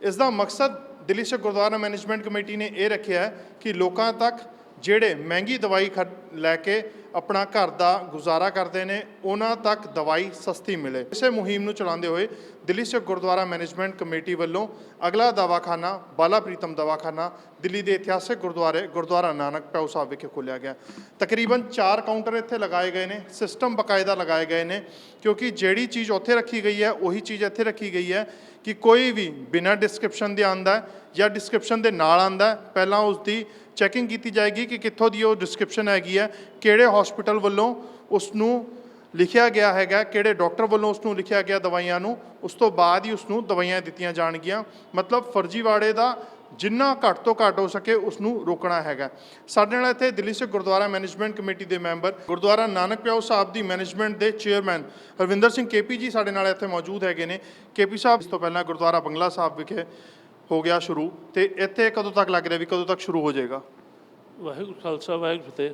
ਇਸ ਦਾ ਮਕਸਦ ਦਿੱਲੀ ਸਿੱਖ ਗੁਰਦੁਆਰਾ ਮੈਨੇਜਮੈਂਟ ਕਮੇਟੀ ਨੇ ਇਹ ਰੱਖਿਆ ਹੈ ਕਿ ਲੋਕਾਂ ਤੱਕ ਜਿਹੜੇ ਮਹਿੰਗੀ ਦਵਾਈ ਲੈ ਕੇ ਆਪਣਾ ਘਰ ਦਾ ਗੁਜ਼ਾਰਾ ਕਰਦੇ ਨੇ, ਉਹਨਾਂ ਤੱਕ ਦਵਾਈ ਸਸਤੀ ਮਿਲੇ। ਇਸੇ ਮੁਹਿੰਮ ਨੂੰ ਚਲਾਉਂਦੇ ਹੋਏ ਦਿੱਲੀ ਸਿੱਖ ਗੁਰਦੁਆਰਾ ਮੈਨੇਜਮੈਂਟ ਕਮੇਟੀ ਵੱਲੋਂ ਅਗਲਾ ਦਵਾਖਾਨਾ ਬਾਲਾ ਪ੍ਰੀਤਮ ਦਵਾਖਾਨਾ ਦਿੱਲੀ ਦੇ ਇਤਿਹਾਸਕ ਗੁਰਦੁਆਰਾ ਨਾਨਕ ਪਿਆਉ ਸਾਹਿਬ ਵਿਖੇ ਖੋਲ੍ਹਿਆ ਗਿਆ। ਤਕਰੀਬਨ 4 ਕਾਊਂਟਰ ਇੱਥੇ ਲਗਾਏ ਗਏ ਨੇ, ਸਿਸਟਮ ਬਕਾਇਦਾ ਲਗਾਏ ਗਏ ਨੇ, ਕਿਉਂਕਿ ਜਿਹੜੀ ਚੀਜ਼ ਉੱਥੇ ਰੱਖੀ ਗਈ ਹੈ ਉਹੀ ਚੀਜ਼ ਇੱਥੇ ਰੱਖੀ ਗਈ ਹੈ ਕਿ ਕੋਈ ਵੀ ਬਿਨਾਂ ਡਿਸਕ੍ਰਿਪਸ਼ਨ ਦੇ ਆਉਂਦਾ ਜਾਂ ਡਿਸਕ੍ਰਿਪਸ਼ਨ ਦੇ ਨਾਲ ਆਉਂਦਾ, ਪਹਿਲਾਂ ਉਸ ਦੀ ਚੈਕਿੰਗ ਕੀਤੀ ਜਾਏਗੀ ਕਿ ਕਿੱਥੋਂ ਦੀ ਉਹ ਡਿਸਕ੍ਰਿਪਸ਼ਨ ਹੈਗੀ ਹੈ, ਕਿਹੜੇ ਹਸਪੀਟਲ ਵੱਲੋਂ ਉਸ ਨੂੰ ਲਿਖਿਆ ਗਿਆ ਹੈਗਾ, ਕਿਹੜੇ ਡਾਕਟਰ ਵੱਲੋਂ ਉਸ ਨੂੰ ਲਿਖਿਆ ਗਿਆ ਦਵਾਈਆਂ ਨੂੰ। ਉਸ ਤੋਂ ਬਾਅਦ ਹੀ ਉਸ ਨੂੰ ਦਵਾਈਆਂ ਦਿੱਤੀਆਂ ਜਾਣਗੀਆਂ। ਮਤਲਬ ਫਰਜ਼ੀਵਾੜੇ ਦਾ ਜਿੰਨਾ ਘੱਟ ਤੋਂ ਘੱਟ ਹੋ ਸਕੇ ਉਸ ਨੂੰ ਰੋਕਣਾ ਹੈਗਾ। ਸਾਡੇ ਨਾਲ ਇੱਥੇ ਦਿੱਲੀ ਸਿੱਖ ਗੁਰਦੁਆਰਾ ਮੈਨੇਜਮੈਂਟ ਕਮੇਟੀ ਦੇ ਮੈਂਬਰ, ਗੁਰਦੁਆਰਾ ਨਾਨਕ ਪਿਆਉ ਸਾਹਿਬ ਦੀ ਮੈਨੇਜਮੈਂਟ ਦੇ ਚੇਅਰਮੈਨ ਹਰਵਿੰਦਰ ਸਿੰਘ KP ਜੀ ਸਾਡੇ ਨਾਲ ਇੱਥੇ ਮੌਜੂਦ ਹੈਗੇ ਨੇ। KP ਸਾਹਿਬ, ਇਸ ਤੋਂ ਪਹਿਲਾਂ ਗੁਰਦੁਆਰਾ ਬੰਗਲਾ ਸਾਹਿਬ ਵਿਖੇ ਹੋ ਗਿਆ ਸ਼ੁਰੂ, ਤੇ ਇੱਥੇ ਕਦੋਂ ਤੱਕ ਲੱਗ ਰਿਹਾ ਵੀ ਕਦੋਂ ਤੱਕ ਸ਼ੁਰੂ ਹੋ ਜਾਏਗਾ? ਵਾਹਿਗੁਰੂ ਖਾਲਸਾ ਵਾਹਿਗੁਰੂ ਫਤਿਹ।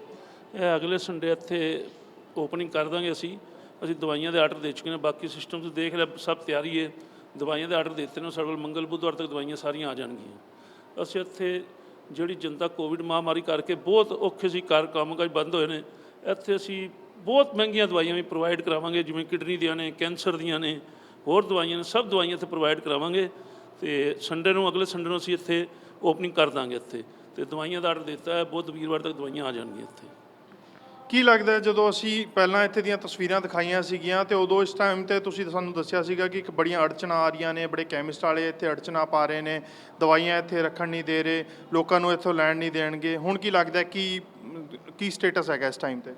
ਇਹ ਅਗਲੇ ਸੰਡੇ ਇੱਥੇ ਓਪਨਿੰਗ ਕਰ ਦਾਂਗੇ। ਅਸੀਂ ਦਵਾਈਆਂ ਦੇ ਆਰਡਰ ਦੇ ਚੁੱਕੇ ਨੇ, ਬਾਕੀ ਸਿਸਟਮ ਤੋਂ ਦੇਖ ਲਿਆ, ਸਭ ਤਿਆਰੀ ਹੈ। ਦਵਾਈਆਂ ਦੇ ਆਰਡਰ ਦਿੱਤੇ ਨੇ, ਸਾਡੇ ਕੋਲ ਮੰਗਲ ਬੁੱਧਵਾਰ ਤੱਕ ਦਵਾਈਆਂ ਸਾਰੀਆਂ ਆ ਜਾਣਗੀਆਂ। ਅਸੀਂ ਇੱਥੇ ਜਿਹੜੀ ਜਨਤਾ ਕੋਵਿਡ ਮਹਾਮਾਰੀ ਕਰਕੇ ਬਹੁਤ ਔਖੇ ਸੀ, ਕੰਮਕਾਜ ਬੰਦ ਹੋਏ ਨੇ, ਇੱਥੇ ਅਸੀਂ ਬਹੁਤ ਮਹਿੰਗੀਆਂ ਦਵਾਈਆਂ ਵੀ ਪ੍ਰੋਵਾਈਡ ਕਰਾਵਾਂਗੇ, ਜਿਵੇਂ ਕਿਡਨੀ ਦੀਆਂ ਨੇ, ਕੈਂਸਰ ਦੀਆਂ ਨੇ, ਹੋਰ ਦਵਾਈਆਂ ਨੇ, ਸਭ ਦਵਾਈਆਂ ਇੱਥੇ ਪ੍ਰੋਵਾਈਡ ਕਰਾਵਾਂਗੇ। ਤੇ ਸੰਡੇ ਨੂੰ, ਅਗਲੇ ਸੰਡੇ ਨੂੰ ਅਸੀਂ ਇੱਥੇ ਓਪਨਿੰਗ ਕਰ ਦਾਂਗੇ ਇੱਥੇ, ਤੇ ਦਵਾਈਆਂ ਦਾ ਆਰਡਰ ਦਿੱਤਾ ਹੈ, ਬੁੱਧ ਵੀਰਵਾਰ ਤੱਕ ਦਵਾਈਆਂ ਆ ਜਾਣਗੀਆਂ ਇੱਥੇ। ਕੀ ਲੱਗਦਾ ਜਦੋਂ ਅਸੀਂ ਪਹਿਲਾਂ ਇੱਥੇ ਦੀਆਂ ਤਸਵੀਰਾਂ ਦਿਖਾਈਆਂ ਸੀਗੀਆਂ ਤੇ ਉਦੋਂ ਇਸ ਟਾਈਮ ਤੇ ਤੁਸੀਂ ਸਾਨੂੰ ਦੱਸਿਆ ਸੀਗਾ ਕਿ ਇੱਕ ਬੜੀਆਂ ਅੜਚਣਾਂ ਆ ਰਹੀਆਂ ਨੇ, ਬੜੇ ਕੈਮਿਸਟ ਵਾਲੇ ਇੱਥੇ ਅੜਚਣਾਂ ਪਾ ਰਹੇ ਨੇ, ਦਵਾਈਆਂ ਇੱਥੇ ਰੱਖਣ ਨਹੀਂ ਦੇ ਰਹੇ, ਲੋਕਾਂ ਨੂੰ ਇੱਥੋਂ ਲੈਣ ਨਹੀਂ ਦੇਣਗੇ, ਹੁਣ ਕੀ ਲੱਗਦਾ ਕੀ ਸਟੇਟਸ ਹੈਗਾ ਇਸ ਟਾਈਮ ਤੇ?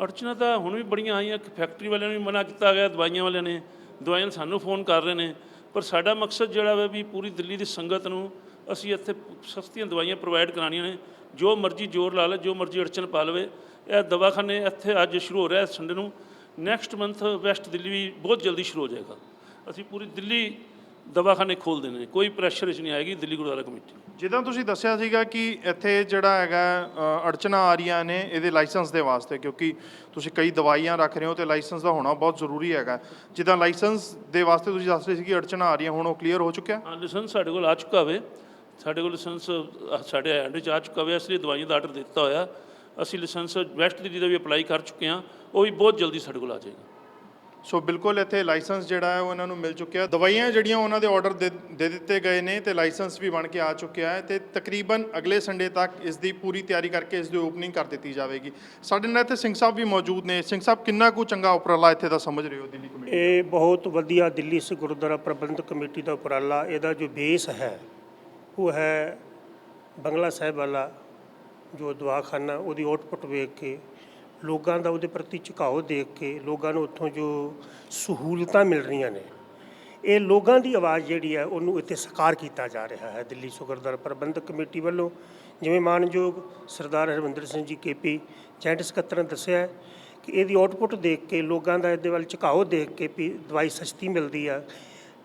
ਅੜਚਣਾਂ ਤਾਂ ਹੁਣ ਵੀ ਬੜੀਆਂ ਆਈਆਂ। ਫੈਕਟਰੀ ਵਾਲਿਆਂ ਨੂੰ ਵੀ ਮਨਾ ਕੀਤਾ ਗਿਆ, ਦਵਾਈਆਂ ਵਾਲਿਆਂ ਨੇ, ਦਵਾਈਆਂ ਸਾਨੂੰ ਫੋਨ ਕਰ ਰਹੇ ਨੇ, ਪਰ ਸਾਡਾ ਮਕਸਦ ਜਿਹੜਾ ਵਾ ਵੀ ਪੂਰੀ ਦਿੱਲੀ ਦੀ ਸੰਗਤ ਨੂੰ ਅਸੀਂ ਇੱਥੇ ਸਸਤੀਆਂ ਦਵਾਈਆਂ ਪ੍ਰੋਵਾਈਡ ਕਰਾਉਣੀਆਂ ਨੇ। ਜੋ ਮਰਜ਼ੀ ਜ਼ੋਰ ਲਾ ਲਵੇ, ਜੋ ਮਰਜ਼ੀ ਅੜਚਨ ਪਾ ਲਵੇ, ਇਹ ਦਵਾਖਾਨੇ ਇੱਥੇ ਅੱਜ ਸ਼ੁਰੂ ਹੋ ਰਿਹਾ ਸੰਡੇ ਨੂੰ, ਨੈਕਸਟ ਮੰਥ ਵੈਸਟ ਦਿੱਲੀ ਵੀ ਬਹੁਤ ਜਲਦੀ ਸ਼ੁਰੂ ਹੋ ਜਾਏਗਾ। ਅਸੀਂ ਪੂਰੀ ਦਿੱਲੀ ਦਵਾਖਾਨੇ ਖੋਲ੍ਹ ਦੇਣੇ ਨੇ, ਕੋਈ ਪ੍ਰੈਸ਼ਰ 'ਚ ਨਹੀਂ ਆਏਗੀ ਦਿੱਲੀ ਗੁਰਦੁਆਰਾ ਕਮੇਟੀ। ਜਿੱਦਾਂ ਤੁਸੀਂ ਦੱਸਿਆ ਸੀਗਾ ਕਿ ਇੱਥੇ ਜਿਹੜਾ ਹੈਗਾ ਅੜਚਨਾਂ ਆ ਰਹੀਆਂ ਨੇ ਇਹਦੇ ਲਾਇਸੈਂਸ ਦੇ ਵਾਸਤੇ, ਕਿਉਂਕਿ ਤੁਸੀਂ ਕਈ ਦਵਾਈਆਂ ਰੱਖ ਰਹੇ ਹੋ ਤੇ ਲਾਇਸੈਂਸ ਦਾ ਹੋਣਾ ਬਹੁਤ ਜ਼ਰੂਰੀ ਹੈਗਾ। ਜਿੱਦਾਂ ਲਾਇਸੈਂਸ ਦੇ ਵਾਸਤੇ ਤੁਸੀਂ ਦੱਸ ਰਹੇ ਸੀ ਕਿ ਅੜਚਨਾਂ ਆ ਰਹੀਆਂ, ਹੁਣ ਉਹ ਕਲੀਅਰ ਹੋ ਚੁੱਕਿਆ? ਹਾਂ, ਲਾਇਸੈਂਸ ਸਾਡੇ ਕੋਲ ਆ ਚੁੱਕਾ ਵੇ, ਸਾਡੇ ਕੋਲ ਲਾਇਸੈਂਸ ਸਾਡੇ ਹੈਂਡ 'ਚ ਆ ਚੁੱਕਾ ਵੇ। ਇਸ ਲਈ ਦਵਾਈਆਂ ਦਾ ਆਰਡਰ ਦਿੱਤਾ ਹੋਇਆ। ਅਸੀਂ ਲਾਇਸੈਂਸ ਵੈਸਟ ਦਿੱਲੀ ਦਾ ਵੀ ਅਪਲਾਈ ਕਰ ਚੁੱਕੇ ਹਾਂ, ਉਹ ਵੀ ਬਹੁਤ ਜਲਦੀ ਸਾਡੇ ਕੋਲ ਆ ਜਾਏਗਾ। ਸੋ ਬਿਲਕੁਲ ਇੱਥੇ ਲਾਇਸੈਂਸ ਜਿਹੜਾ ਹੈ ਉਹ ਇਹਨਾਂ ਨੂੰ ਮਿਲ ਚੁੱਕਿਆ। ਦਵਾਈਆਂ ਜਿਹੜੀਆਂ ਉਹਨਾਂ ਦੇ ਆਰਡਰ ਦੇ ਦਿੱਤੇ ਗਏ ਨੇ ਤੇ ਲਾਇਸੈਂਸ ਵੀ ਬਣ ਕੇ ਆ ਚੁੱਕਿਆ ਹੈ ਤੇ ਤਕਰੀਬਨ ਅਗਲੇ ਸੰਡੇ ਤੱਕ ਇਸ ਦੀ ਪੂਰੀ ਤਿਆਰੀ ਕਰਕੇ ਇਸ ਦੀ ਓਪਨਿੰਗ ਕਰ ਦਿੱਤੀ ਜਾਵੇਗੀ। ਸਾਡੇ ਨਾਲ ਇੱਥੇ ਸਿੰਘ ਸਾਹਿਬ ਵੀ ਮੌਜੂਦ ਨੇ। ਸਿੰਘ ਸਾਹਿਬ, ਕਿੰਨਾ ਕੁ ਚੰਗਾ ਉਪਰਾਲਾ ਇੱਥੇ ਦਾ ਸਮਝ ਰਹੇ ਹੋ ਦਿੱਲੀ ਕਮੇਟੀ? ਇਹ ਬਹੁਤ ਵਧੀਆ ਦਿੱਲੀ ਸਿੱਖ ਗੁਰਦੁਆਰਾ ਪ੍ਰਬੰਧਕ ਕਮੇਟੀ ਦਾ ਉਪਰਾਲਾ। ਇਹਦਾ ਜੋ ਬੇਸ ਹੈ ਉਹ ਹੈ ਬੰਗਲਾ ਸਾਹਿਬ ਵਾਲਾ ਜੋ ਦਵਾਖਾਨਾ, ਉਹਦੀ ਆਊਟਪੁੱਟ ਵੇਖ ਕੇ, ਲੋਕਾਂ ਦਾ ਉਹਦੇ ਪ੍ਰਤੀ ਝੁਕਾਓ ਦੇਖ ਕੇ, ਲੋਕਾਂ ਨੂੰ ਉੱਥੋਂ ਜੋ ਸਹੂਲਤਾਂ ਮਿਲ ਰਹੀਆਂ ਨੇ, ਇਹ ਲੋਕਾਂ ਦੀ ਆਵਾਜ਼ ਜਿਹੜੀ ਹੈ ਉਹਨੂੰ ਇੱਥੇ ਸਾਕਾਰ ਕੀਤਾ ਜਾ ਰਿਹਾ ਹੈ ਦਿੱਲੀ ਸਿੱਖ ਗੁਰਦੁਆਰਾ ਪ੍ਰਬੰਧਕ ਕਮੇਟੀ ਵੱਲੋਂ। ਜਿਵੇਂ ਮਾਨਯੋਗ ਸਰਦਾਰ ਹਰਵਿੰਦਰ ਸਿੰਘ ਜੀ KP ਜੁਆਇੰਟ ਸਕੱਤਰ ਨੇ ਦੱਸਿਆ ਹੈ ਕਿ ਇਹਦੀ ਆਊਟਪੁੱਟ ਦੇਖ ਕੇ, ਲੋਕਾਂ ਦਾ ਇਹਦੇ ਵੱਲ ਝੁਕਾਓ ਦੇਖ ਕੇ ਵੀ ਦਵਾਈ ਸਸਤੀ ਮਿਲਦੀ ਆ।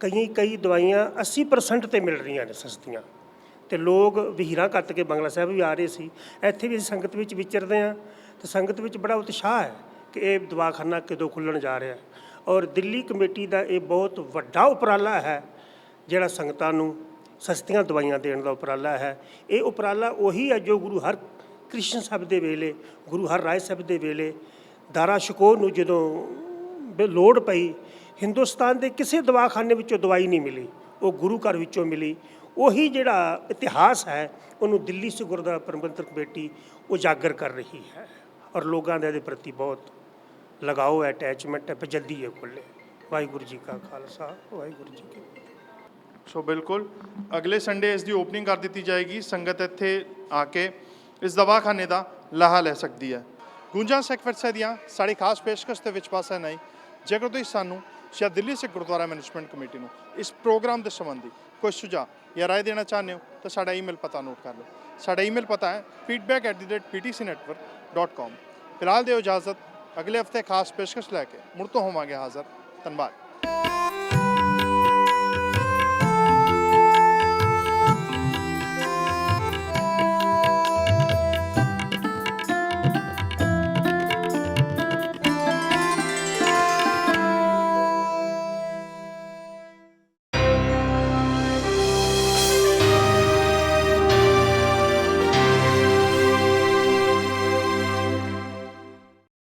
ਕਈ ਦਵਾਈਆਂ 80% 'ਤੇ ਮਿਲ ਰਹੀਆਂ ਨੇ ਸਸਤੀਆਂ, ਤੇ ਲੋਕ ਵਹੀਰਾਂ ਕੱਤ ਕੇ ਬੰਗਲਾ ਸਾਹਿਬ ਵੀ ਆ ਰਹੇ ਸੀ। ਇੱਥੇ ਵੀ ਅਸੀਂ ਸੰਗਤ ਵਿੱਚ ਵਿਚਰਦੇ ਹਾਂ ਤੇ ਸੰਗਤ ਵਿੱਚ ਬੜਾ ਉਤਸ਼ਾਹ ਹੈ ਕਿ ਇਹ ਦਵਾਖਾਨਾ ਕਦੋਂ ਖੁੱਲ੍ਹਣ ਜਾ ਰਿਹਾ। ਔਰ ਦਿੱਲੀ ਕਮੇਟੀ ਦਾ ਇਹ ਬਹੁਤ ਵੱਡਾ ਉਪਰਾਲਾ ਹੈ ਜਿਹੜਾ ਸੰਗਤਾਂ ਨੂੰ ਸਸਤੀਆਂ ਦਵਾਈਆਂ ਦੇਣ ਦਾ ਉਪਰਾਲਾ ਹੈ। ਇਹ ਉਪਰਾਲਾ ਉਹੀ ਹੈ ਜੋ ਗੁਰੂ ਹਰਕ੍ਰਿਸ਼ਨ ਸਾਹਿਬ ਦੇ ਵੇਲੇ, ਗੁਰੂ ਹਰਰਾਏ ਸਾਹਿਬ ਦੇ ਵੇਲੇ ਦਾਰਾ ਸ਼ਕੋਹ ਨੂੰ ਜਦੋਂ ਲੋੜ ਪਈ, ਹਿੰਦੁਸਤਾਨ ਦੇ ਕਿਸੇ ਦਵਾਖਾਨੇ ਵਿੱਚੋਂ ਦਵਾਈ ਨਹੀਂ ਮਿਲੀ, ਉਹ ਗੁਰੂ ਘਰ ਵਿੱਚੋਂ ਮਿਲੀ। ਉਹੀ ਜਿਹੜਾ ਇਤਿਹਾਸ ਹੈ ਉਹਨੂੰ ਦਿੱਲੀ ਸਿੱਖ ਗੁਰਦੁਆਰਾ ਪ੍ਰਬੰਧਕ ਕਮੇਟੀ ਉਜਾਗਰ ਕਰ ਰਹੀ ਹੈ ਔਰ ਲੋਕਾਂ ਦਾ ਇਹਦੇ ਪ੍ਰਤੀ ਬਹੁਤ ਲਗਾਓ ਹੈ, ਅਟੈਚਮੈਂਟ ਹੈ, ਪਰ ਜਲਦੀ ਇਹ ਖੁੱਲ੍ਹੇ। ਵਾਹਿਗੁਰੂ ਜੀ ਕਾ ਖਾਲਸਾ, ਵਾਹਿਗੁਰੂ ਜੀ ਕੀ ਫਤਿਹ। ਸੋ ਬਿਲਕੁਲ ਅਗਲੇ ਸੰਡੇ ਇਸ ਦੀ ਓਪਨਿੰਗ ਕਰ ਦਿੱਤੀ ਜਾਏਗੀ। ਸੰਗਤ ਇੱਥੇ ਆ ਕੇ ਇਸ ਦਵਾਖਾਨੇ ਦਾ ਲਾਹਾ ਲੈ ਸਕਦੀ ਹੈ। ਗੂੰਜਾਂ ਸਿੱਖ ਵਿਰਸੇ ਦੀਆਂ ਸਾਡੀ ਖਾਸ ਪੇਸ਼ਕਸ਼ ਦੇ ਵਿੱਚ ਪਾਸਾ ਨਹੀਂ। ਜੇਕਰ ਤੁਸੀਂ ਸਾਨੂੰ ਜਾਂ ਦਿੱਲੀ ਸਿੱਖ ਗੁਰਦੁਆਰਾ ਮੈਨੇਜਮੈਂਟ ਕਮੇਟੀ ਨੂੰ ਇਸ ਪ੍ਰੋਗਰਾਮ ਦੇ ਸੰਬੰਧੀ ਕੋਈ ਸੁਝਾਅ ਜਾਂ ਰਾਏ ਦੇਣਾ ਚਾਹੁੰਦੇ ਹੋ ਤਾਂ ਸਾਡਾ ਈਮੇਲ ਪਤਾ ਨੋਟ ਕਰ ਲਓ। ਸਾਡਾ ਈਮੇਲ ਪਤਾ ਹੈ feedback@ptcnetwork.com। ਫਿਲਹਾਲ ਦਿਓ ਇਜਾਜ਼ਤ, ਅਗਲੇ ਹਫਤੇ ਖਾਸ ਪੇਸ਼ਕਸ਼ ਲੈ ਕੇ ਮੁੜ ਤੋਂ ਹੋਵਾਂਗੇ ਹਾਜ਼ਰ। ਧੰਨਵਾਦ।